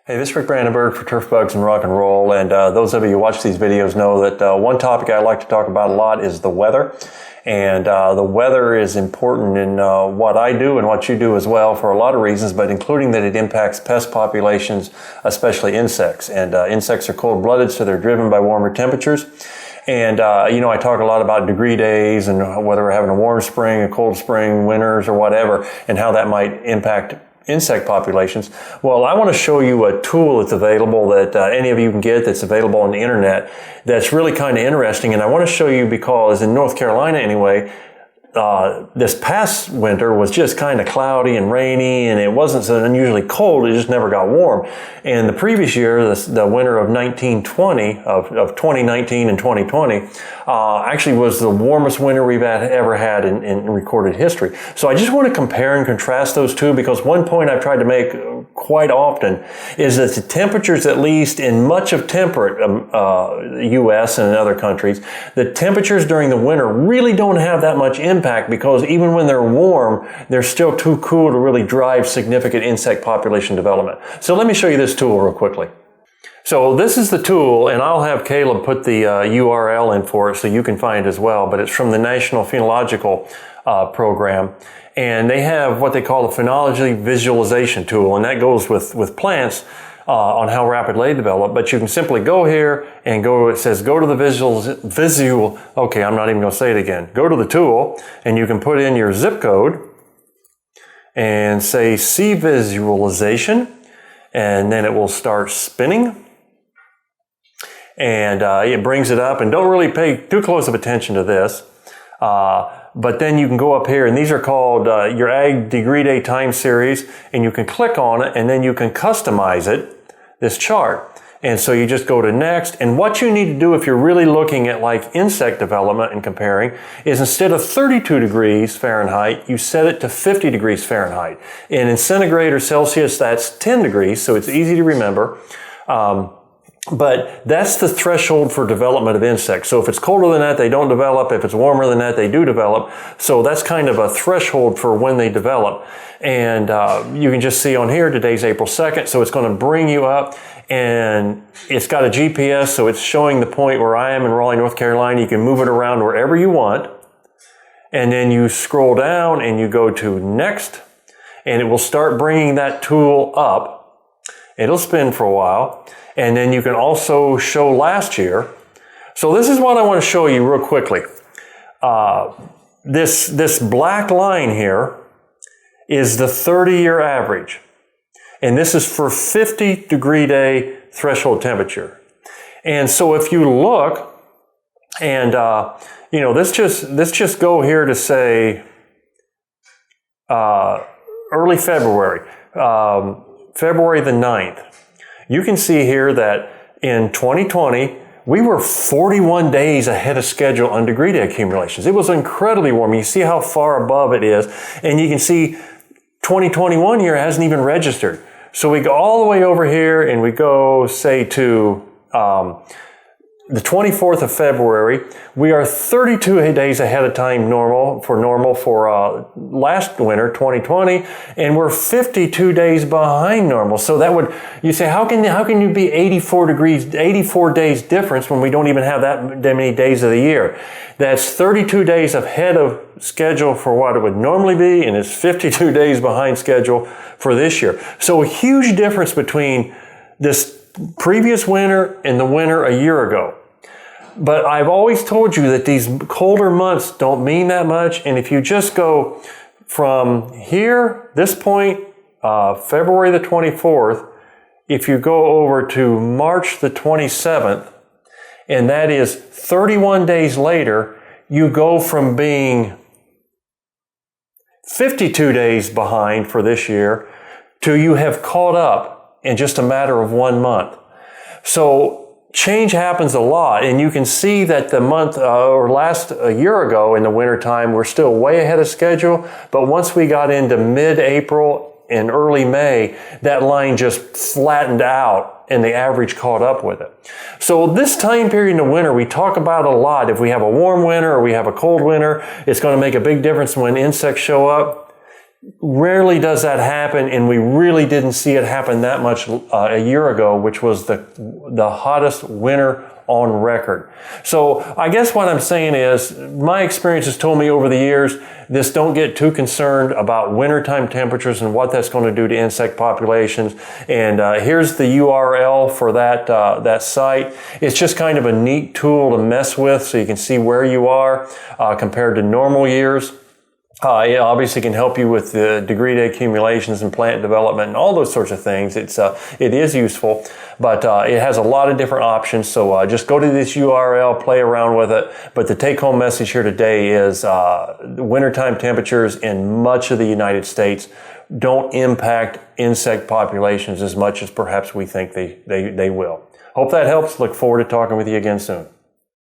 Hey, this is Rick Brandenburg for Turf Bugs and Rock and Roll, and those of you who watch these videos know that one topic I like to talk about a lot is the weather. And the weather is important in what I do and what you do as well for a lot of reasons, but including that it impacts pest populations, especially insects. And insects are cold-blooded, so they're driven by warmer temperatures. And, I talk a lot about degree days and whether we're having a warm spring, a cold spring, winters, or whatever, and how that might impact insect populations. Well, I want to show you a tool that's available that any of you can get that's available on the internet that's really kind of interesting. And I want to show you because in North Carolina anyway, this past winter was just kind of cloudy and rainy, and it wasn't so unusually cold. It just never got warm. And the previous year, the winter of 1920, of 2019 and 2020, actually was the warmest winter we've ever had in recorded history. So I just want to compare and contrast those two, because one point I've tried to make quite often is that the temperatures, at least in much of temperate U.S. and in other countries, the temperatures during the winter really don't have that much impact, because even when they're warm, they're still too cool to really drive significant insect population development. So let me show you this tool real quickly. So this is the tool, and I'll have Caleb put the URL in for it so you can find it as well, but it's from the National Phenological Program. And they have what they call a phenology visualization tool, and that goes with plants on how rapidly they develop. But you can simply go here and go, it says go to the okay, I'm not even going to say it again. Go to the tool, and you can put in your zip code and say see visualization, and then it will start spinning. And it brings it up, and don't really pay too close of attention to this. But then you can go up here, and these are called your Ag Degree Day Time Series, and you can click on it, and then you can customize it, this chart. And so you just go to next, and what you need to do if you're really looking at like insect development and comparing is instead of 32 degrees Fahrenheit, you set it to 50 degrees Fahrenheit. And in centigrade or Celsius, that's 10 degrees, so it's easy to remember. But that's the threshold for development of insects. So if it's colder than that, they don't develop. If it's warmer than that, they do develop. So that's kind of a threshold for when they develop. And you can just see on here, today's April 2nd. So it's going to bring you up, and it's got a GPS. So it's showing the point where I am in Raleigh, North Carolina. You can move it around wherever you want. And then you scroll down and you go to next, and it will start bringing that tool up. It'll spin for a while. And then you can also show last year. So this is what I want to show you real quickly. This black line here is the 30-year average. And this is for 50 degree day threshold temperature. And so if you look, and let's just go here to say early February, February the 9th. You can see here that in 2020, we were 41 days ahead of schedule on degree day accumulations. It was incredibly warm. You see how far above it is. And you can see 2021 here hasn't even registered. So we go all the way over here, and we go, say, to the 24th of February. We are 32 days ahead of time normal for last winter, 2020, and we're 52 days behind normal. So that would, you say, how can you be 84 days difference when we don't even have that many days of the year? That's 32 days ahead of schedule for what it would normally be, and it's 52 days behind schedule for this year. So a huge difference between this previous winter and the winter a year ago. But I've always told you that these colder months don't mean that much. And if you just go from here, this point, February the 24th, if you go over to March the 27th, and that is 31 days later, you go from being 52 days behind for this year to you have caught up in just a matter of 1 month. So change happens a lot, and you can see that the month a year ago in the wintertime, we're still way ahead of schedule. But once we got into mid-April and early May, that line just flattened out, and the average caught up with it. So this time period in the winter, we talk about a lot. If we have a warm winter or we have a cold winter, it's going to make a big difference when insects show up. Rarely does that happen, and we really didn't see it happen that much a year ago, which was the hottest winter on record. So I guess what I'm saying is, my experience has told me over the years, don't get too concerned about wintertime temperatures and what that's going to do to insect populations. And here's the URL for that site. It's just kind of a neat tool to mess with, so you can see where you are compared to normal years. It obviously can help you with the degree accumulations and plant development and all those sorts of things. It is useful, but it has a lot of different options. So just go to this URL, play around with it. But the take-home message here today is wintertime temperatures in much of the United States don't impact insect populations as much as perhaps we think they will. Hope that helps. Look forward to talking with you again soon.